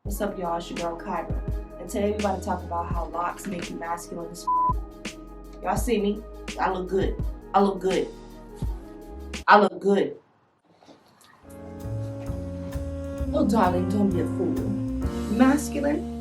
What's up, y'all? It's your girl Kyra, and today we're about to talk about how locks make you masculine as Y'all see me? I look good. I look good. I look good. Oh, darling, don't be a fool. Masculine?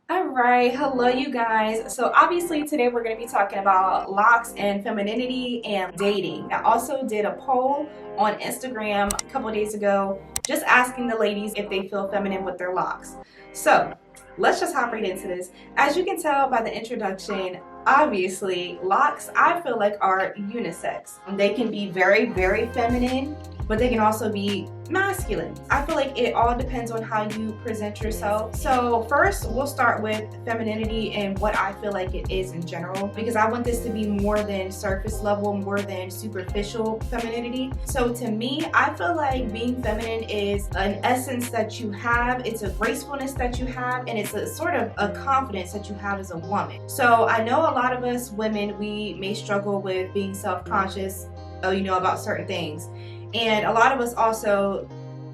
Alright, hello you guys. So obviously today we're going to be talking about locks and femininity and dating. I also did a poll on Instagram a couple days ago just asking the ladies if they feel feminine with their locks. So let's just hop right into this. As you can tell by the introduction, obviously locks I feel like are unisex. They can be very, very feminine, but they can also be masculine. I feel like it all depends on how you present yourself. So first we'll start with femininity and what I feel like it is in general, because I want this to be more than surface level, more than superficial femininity. So to me, I feel like being feminine is an essence that you have, it's a gracefulness that you have, and it's a sort of a confidence that you have as a woman. So I know a lot of us women, we may struggle with being self-conscious, about certain things. And a lot of us also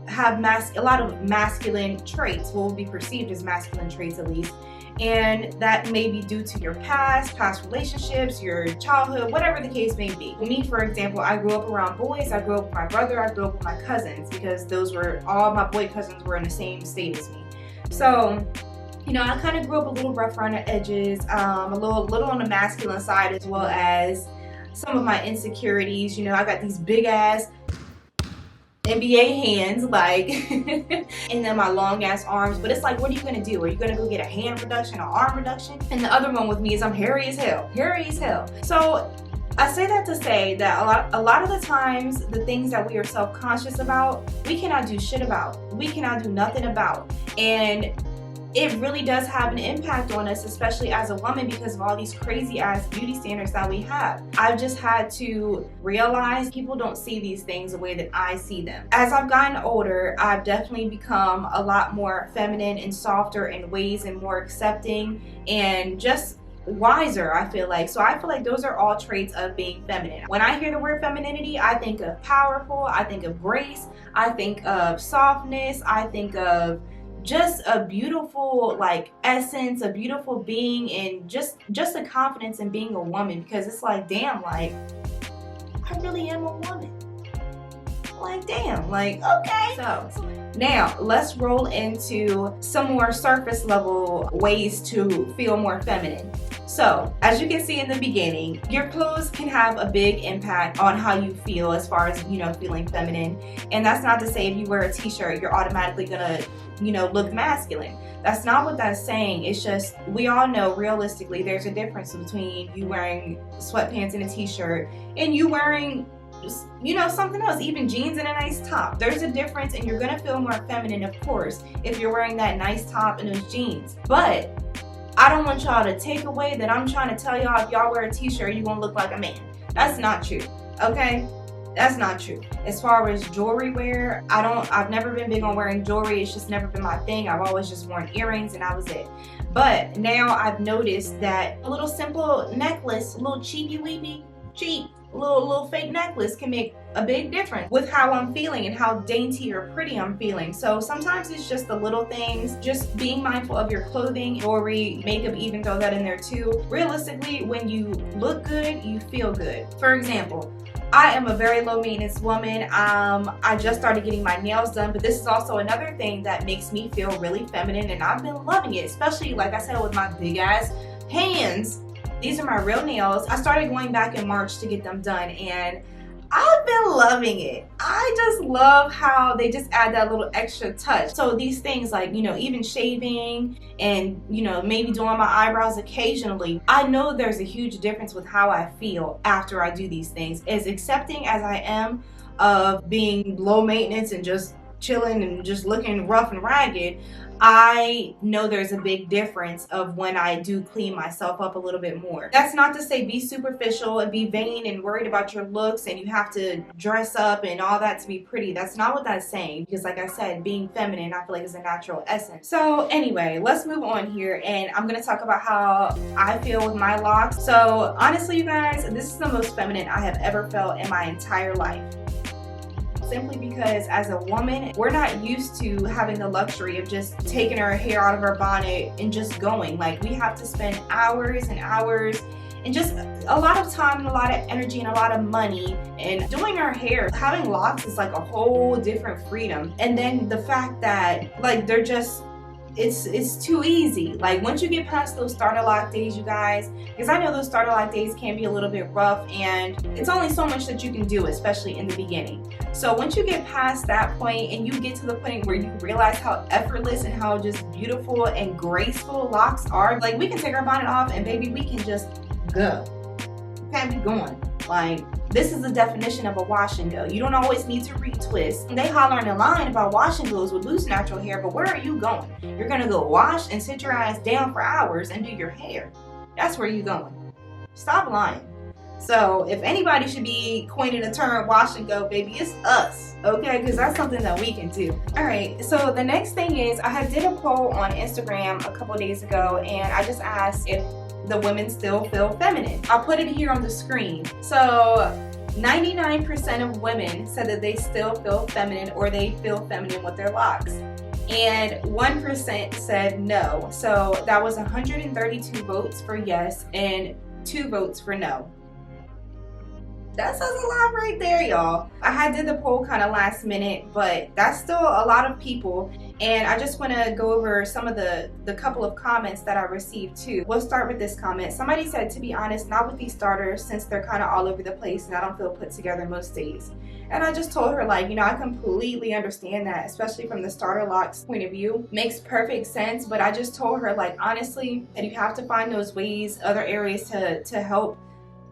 have a lot of masculine traits, what will be perceived as masculine traits at least. And that may be due to your past relationships, your childhood, whatever the case may be. For me, for example, I grew up around boys. I grew up with my brother. I grew up with my cousins, because all my boy cousins were in the same state as me. So, I kind of grew up a little rough around the edges, a little on the masculine side, as well as some of my insecurities. I got these big ass NBA hands, and then my long ass arms, but it's like, what are you gonna do? Are you gonna go get a hand reduction or arm reduction? And the other one with me is I'm hairy as hell. So I say that to say that a lot of the times, the things that we are self-conscious about, we cannot do shit about. We cannot do nothing about. And it really does have an impact on us, especially as a woman, because of all these crazy ass beauty standards that we have. I've just had to realize people don't see these things the way that I see them. As I've gotten older, I've definitely become a lot more feminine and softer in ways, and more accepting and just wiser, I feel like. So I feel like those are all traits of being feminine. When I hear the word femininity, I think of powerful, I think of grace, I think of softness, I think of just a beautiful essence, a beautiful being, and just a confidence in being a woman, because it's like, damn, I really am a woman. Okay. So now let's roll into some more surface level ways to feel more feminine. So as you can see in the beginning, your clothes can have a big impact on how you feel as far as, feeling feminine. And that's not to say if you wear a t-shirt, you're automatically gonna, look masculine. That's not what that's saying. It's just, we all know realistically there's a difference between you wearing sweatpants and a t-shirt and you wearing something else, even jeans and a nice top. There's a difference, and you're gonna feel more feminine, of course, if you're wearing that nice top and those jeans. But I don't want y'all to take away that I'm trying to tell y'all if y'all wear a t-shirt, you're gonna look like a man. That's not true, okay? That's not true. As far as jewelry wear, I've never been big on wearing jewelry. It's just never been my thing. I've always just worn earrings, and that was it. But now I've noticed that a little simple necklace, a little cheapy-weepy, cheap, little fake necklace can make a big difference with how I'm feeling and how dainty or pretty I'm feeling. So sometimes it's just the little things, just being mindful of your clothing, jewelry, makeup, even throw that in there too. Realistically, when you look good, you feel good. For example, I am a very low maintenance woman. I just started getting my nails done, but this is also another thing that makes me feel really feminine, and I've been loving it, especially like I said with my big ass hands. These are my real nails. I started going back in March to get them done, and I've been loving it. I just love how they just add that little extra touch. So these things like, even shaving and, maybe doing my eyebrows occasionally, I know there's a huge difference with how I feel after I do these things. As accepting as I am of being low maintenance and just chilling and just looking rough and ragged, I know there's a big difference of when I do clean myself up a little bit more. That's not to say be superficial and be vain and worried about your looks and you have to dress up and all that to be pretty. That's not what that's saying, because like I said, being feminine I feel like is a natural essence. So anyway, let's move on here, and I'm gonna talk about how I feel with my locks. So honestly, you guys, this is the most feminine I have ever felt in my entire life. simply because as a woman, we're not used to having the luxury of just taking our hair out of our bonnet and just going. Like, we have to spend hours and hours and just a lot of time and a lot of energy and a lot of money and doing our hair. Having locks is like a whole different freedom. And then the fact that like they're just, it's too easy. Like, once you get past those starter lock days, you guys, because I know those starter lock days can be a little bit rough, and it's only so much that you can do, especially in the beginning. So once you get past that point and you get to the point where you realize how effortless and how just beautiful and graceful locks are, like, we can take our bonnet off and baby, we can just go. Okay, we going. Like, this is the definition of a wash and go. You don't always need to retwist. They holler in the line about wash and goes with loose natural hair, but where are you going? You're gonna go wash and sit your ass down for hours and do your hair. That's where you going. Stop lying. So if anybody should be coining the term wash and go, baby, it's us, okay? Because that's something that we can do. All right, so the next thing is I did a poll on Instagram a couple days ago, and I just asked if the women still feel feminine. I'll put it here on the screen. So 99% of women said that they still feel feminine or they feel feminine with their locks. And 1% said no. So that was 132 votes for yes and 2 votes for no. That says a lot right there, y'all. I did the poll kind of last minute, but that's still a lot of people. And I just want to go over some of the couple of comments that I received too. We'll start with this comment. Somebody said, to be honest, not with these starters, since they're kind of all over the place and I don't feel put together most days. And I just told her, like, you know, I completely understand that, especially from the starter locks point of view. Makes perfect sense, but I just told her, like, honestly, that you have to find those ways, other areas to help,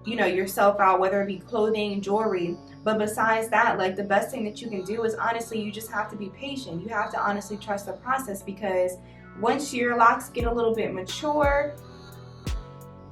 you know, yourself out, whether it be clothing, jewelry. But besides that, like, the best thing that you can do is honestly, you just have to be patient. You have to honestly trust the process, because once your locks get a little bit mature,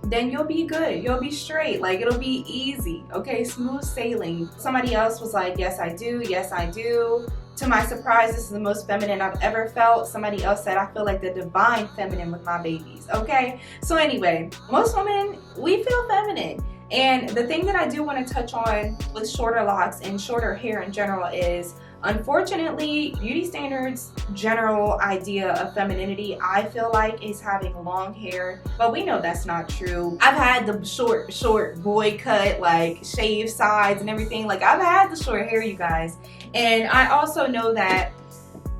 then you'll be good. You'll be straight. Like, it'll be easy, okay? Smooth sailing. Somebody else was like, yes, I do. Yes, I do. To my surprise, this is the most feminine I've ever felt. Somebody else said, I feel like the divine feminine with my babies, okay? So anyway, most women, we feel feminine. And the thing that I do want to touch on with shorter locks and shorter hair in general is, unfortunately, beauty standards general idea of femininity, I feel like, is having long hair, but we know that's not true. I've had the short boy cut, like shave sides and everything. Like, I've had the short hair, you guys, and I also know that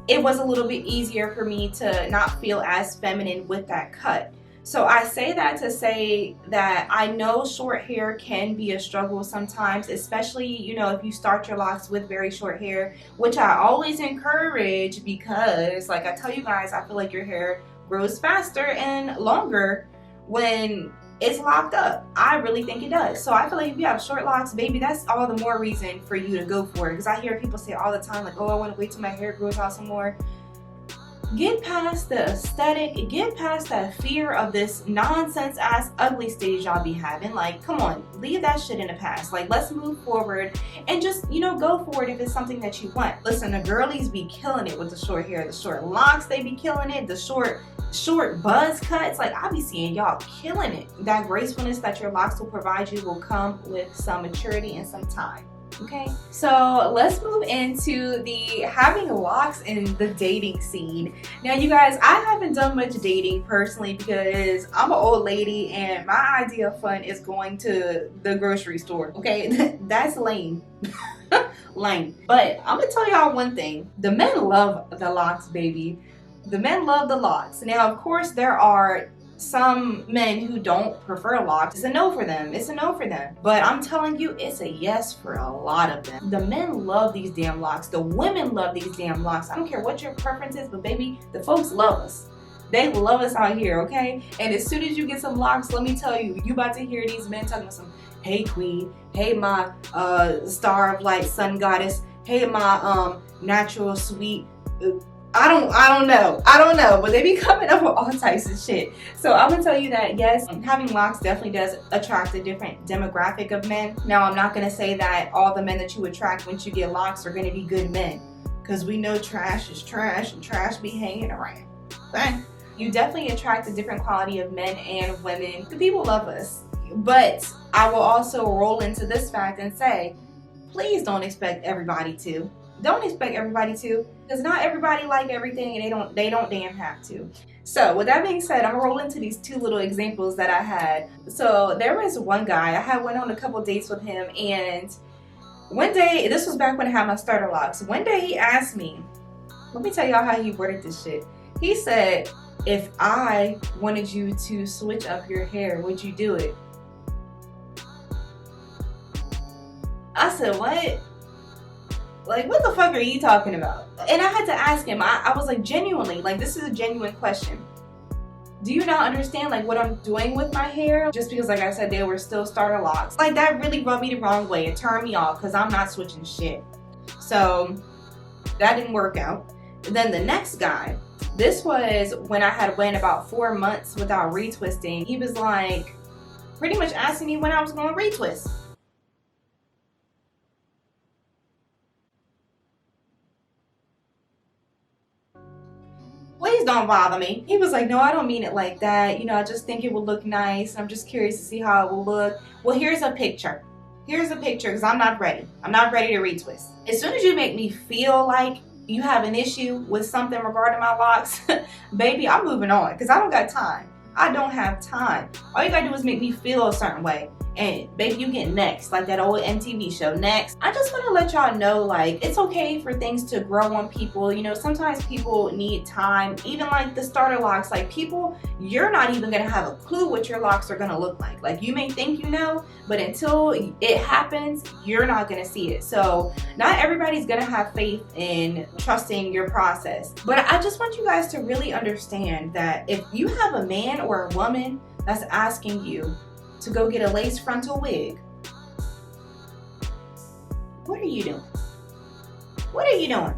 it was a little bit easier for me to not feel as feminine with that cut. So I say that to say that I know short hair can be a struggle sometimes, especially, you know, if you start your locks with very short hair, which I always encourage, because like I tell you guys, I feel like your hair grows faster and longer when it's locked up. I really think it does. So I feel like if you have short locks, baby, that's all the more reason for you to go for it. Because I hear people say all the time, like, oh, I want to wait till my hair grows out some more. Get past the aesthetic, get past that fear of this nonsense ass ugly stage y'all be having. Like, come on, leave that shit in the past. Like, let's move forward and just, you know, go for it if it's something that you want. Listen, the girlies be killing it with the short hair, the short locks, they be killing it, the short buzz cuts. Like, I be seeing y'all killing it. That gracefulness that your locks will provide you will come with some maturity and some time. Okay, so let's move into the having locks in the dating scene. Now, you guys, I haven't done much dating personally because I'm an old lady and my idea of fun is going to the grocery store. Okay, that's lame. Lame. But I'm gonna tell y'all one thing. The men love the locks, baby. The men love the locks. Now, of course, there are some men who don't prefer locks. It's a no for them. It's a no for them. But I'm telling you, it's a yes for a lot of them. The men love these damn locks. The women love these damn locks. I don't care what your preference is, but baby, the folks love us. They love us out here, okay? And as soon as you get some locks, let me tell you, you about to hear these men talking about some, hey queen, hey my star of light, sun goddess, hey my natural sweet, I don't know, but they be coming up with all types of shit. So I'm gonna tell you that yes, having locks definitely does attract a different demographic of men. Now, I'm not gonna say that all the men that you attract once you get locks are gonna be good men, because we know trash is trash and trash be hanging around. Okay? You definitely attract a different quality of men and women. The people love us. But I will also roll into this fact and say, please don't expect everybody to. Don't expect everybody to, because not everybody like everything, and they don't damn have to. So with that being said, I'm gonna roll into these two little examples that I had. So there was one guy, I had went on a couple dates with him, and one day, this was back when I had my starter locks, one day he asked me, let me tell y'all how he worded this shit. He said, if I wanted you to switch up your hair, would you do it? I said, what? Like, what the fuck are you talking about? And I had to ask him, I was like, genuinely, like, this is a genuine question. Do you not understand, like, what I'm doing with my hair? Just because, like I said, they were still starter locks. Like, that really rubbed me the wrong way. It turned me off because I'm not switching shit. So, that didn't work out. And then the next guy, this was when I had went about 4 months without retwisting. He was, like, pretty much asking me when I was going to retwist. Please don't bother me. He was like, no, I don't mean it like that. You know, I just think it would look nice. I'm just curious to see how it will look. Well, here's a picture. Here's a picture, because I'm not ready. I'm not ready to retwist. As soon as you make me feel like you have an issue with something regarding my locks, baby, I'm moving on, because I don't got time. I don't have time. All you gotta do is make me feel a certain way. And baby, you get next, like that old MTV show, next. I just want to let y'all know, like, it's okay for things to grow on people. You know, sometimes people need time. Even like the starter locks, like people, you're not even gonna have a clue what your locks are gonna look like. Like, you may think you know, but until it happens, you're not gonna see it. So not everybody's gonna have faith in trusting your process. But I just want you guys to really understand that if you have a man or a woman that's asking you to go get a lace frontal wig, what are you doing? What are you doing?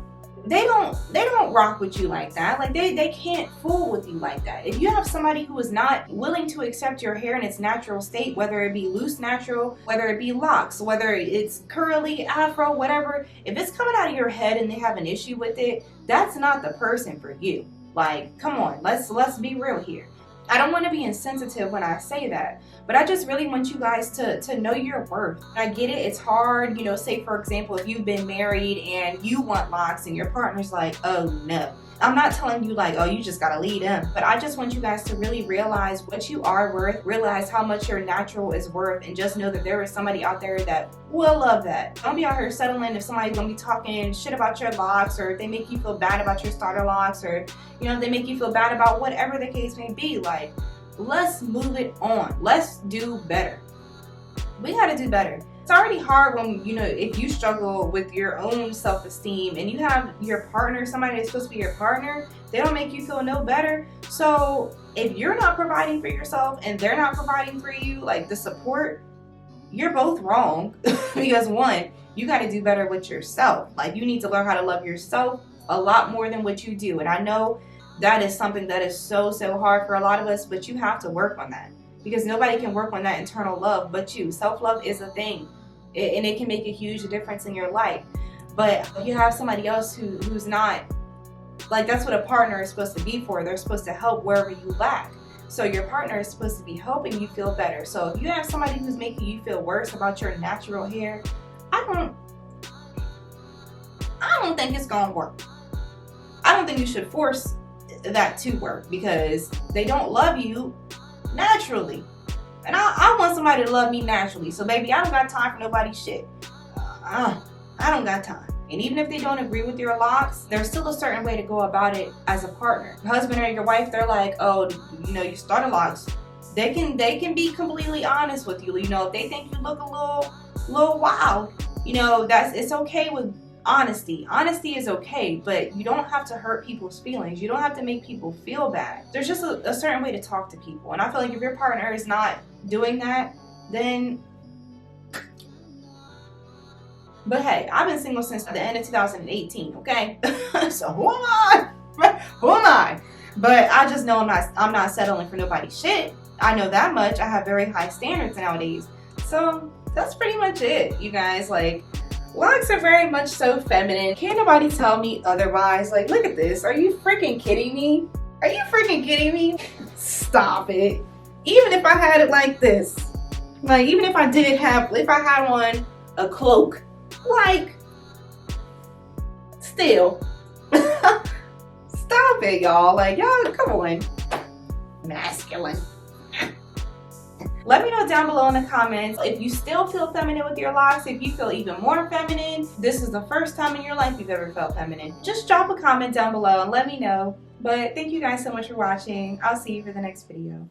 They don't rock with you like that. Like they can't fool with you like that. If you have somebody who is not willing to accept your hair in its natural state, whether it be loose natural, whether it be locks, whether it's curly, afro, whatever, if it's coming out of your head and they have an issue with it, that's not the person for you. Like, come on, let's be real here. I don't want to be insensitive when I say that, but I just really want you guys to know your worth. I get it, it's hard, you know, say for example, if you've been married and you want locks and your partner's like, oh no. I'm not telling you like, oh, you just gotta lead them, but I just want you guys to really realize what you are worth, realize how much your natural is worth, and just know that there is somebody out there that will love that. Don't be out here settling if somebody's gonna be talking shit about your locks, or if they make you feel bad about your starter locks, or you know, if they make you feel bad about whatever the case may be. Like, let's move it on. Let's do better. We gotta do better. It's already hard when, you know, if you struggle with your own self-esteem and you have your partner, somebody that's supposed to be your partner, they don't make you feel no better. So if you're not providing for yourself and they're not providing for you, like the support, you're both wrong. Because one, you got to do better with yourself. Like, you need to learn how to love yourself a lot more than what you do. And I know that is something that is so hard for a lot of us, but you have to work on that, because nobody can work on that internal love but you. Self-love is a thing, and it can make a huge difference in your life. But if you have somebody else who's not, like, that's what a partner is supposed to be for. They're supposed to help wherever you lack. So your partner is supposed to be helping you feel better. So if you have somebody who's making you feel worse about your natural hair, I don't think it's gonna work. I don't think you should force that to work, because they don't love you naturally. And I want somebody to love me naturally. So baby, I don't got time for nobody's shit. I don't got time. And even if they don't agree with your locks, there's still a certain way to go about it as a partner. Your husband or your wife, they're like, oh, you know, you starter locks. They can be completely honest with you. You know, if they think you look a little wild, you know, it's okay with honesty. Honesty is okay, but you don't have to hurt people's feelings. You don't have to make people feel bad. There's just a certain way to talk to people. And I feel like if your partner is not doing that, then... But hey, I've been single since the end of 2018, okay? So who am I? Who am I? But I just know I'm not settling for nobody's shit. I know that much. I have very high standards nowadays. So that's pretty much it, you guys. Like, locks are very much so feminine. Can't nobody tell me otherwise. Like, look at this. Are you freaking kidding me? Are you freaking kidding me? Stop it. Even if I had it like this, like, even if I had on a cloak, Like, still. Stop it, y'all. Like, y'all, come on. Masculine. Let me know down below in the comments if you still feel feminine with your locks, if you feel even more feminine. This is the first time in your life you've ever felt feminine. Just drop a comment down below and let me know. But thank you guys so much for watching. I'll see you for the next video.